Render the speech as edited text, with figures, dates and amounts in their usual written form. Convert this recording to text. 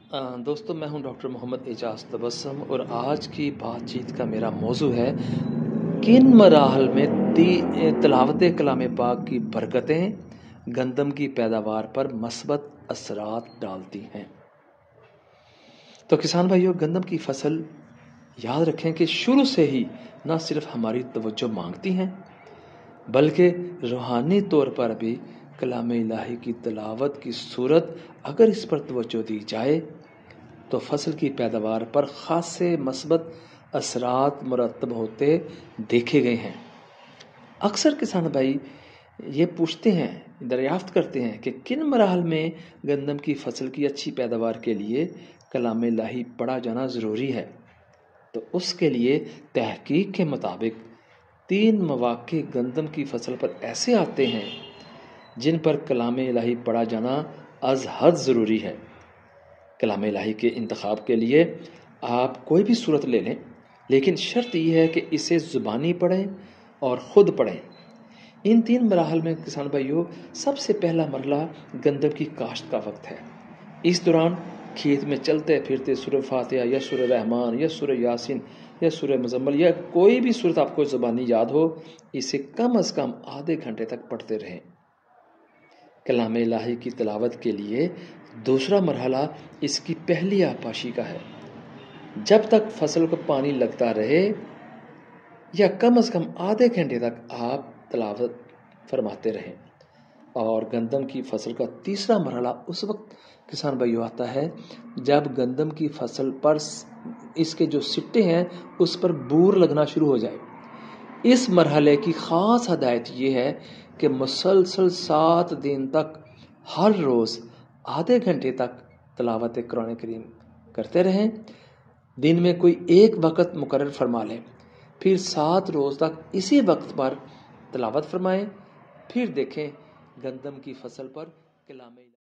दोस्तों, मैं हूं डॉक्टर मोहम्मद एजाज तबस्सुम और आज की बातचीत का मेरा मौजू है किन मराहल में तिलावत कलाम पाक की बरकतें गंदम की पैदावार पर मस्बत असरात डालती हैं। तो किसान भाइयों, गंदम की फसल याद रखें कि शुरू से ही न सिर्फ हमारी तवज्जो मांगती हैं बल्कि रूहानी तौर पर भी कलाम इलाही की तिलावत की सूरत अगर इस पर तवज्जो दी जाए तो फसल की पैदावार पर खासे मस्बत असरात मुरतब होते देखे गए हैं। अक्सर किसान भाई ये पूछते हैं, दरियाफ्त करते हैं कि किन मराहल में गंदम की फसल की अच्छी पैदावार के लिए कलाम इलाही पढ़ा जाना ज़रूरी है। तो उसके लिए तहकीक के मुताबिक 3 मौक़े गंदम की फसल पर ऐसे आते हैं जिन पर कलाम इलाही पढ़ा जाना अज़ हद ज़रूरी है। कलाम इलाही के इंतखाब के लिए आप कोई भी सूरत ले लें, लेकिन शर्त यह है कि इसे ज़ुबानी पढ़ें और ख़ुद पढ़ें। इन 3 मराहल में किसान भाइयों, सबसे पहला मरला गंदम की काश्त का वक्त है। इस दौरान खेत में चलते फिरते सूरह फातिहा या सूरह रहमान या सूरह यासीन या सूरह मुज़म्मिल या कोई भी सूरत आपको ज़ुबानी याद हो, इसे कम अज़ कम आधे घंटे तक पढ़ते रहें। कलाम इलाही की तिलावत के लिए दूसरा मरहला इसकी पहली आपाशी का है। जब तक फसल को पानी लगता रहे या कम अज़ कम आधे घंटे तक आप तिलावत फरमाते रहें। और गंदम की फसल का तीसरा मरहला उस वक्त किसान भाइयों आता है जब गंदम की फसल पर इसके जो सिट्टे हैं उस पर बूर लगना शुरू हो जाए। इस मरहले की ख़ास हदायत ये है कि मुसलसल 7 दिन तक हर रोज़ आधे घंटे तक तिलावत कुरान करीम करते रहें। दिन में कोई एक वक्त मुकर्रर फरमा लें, फिर 7 रोज़ तक इसी वक्त पर तिलावत फरमाएं। फिर देखें गंदम की फसल पर कलाम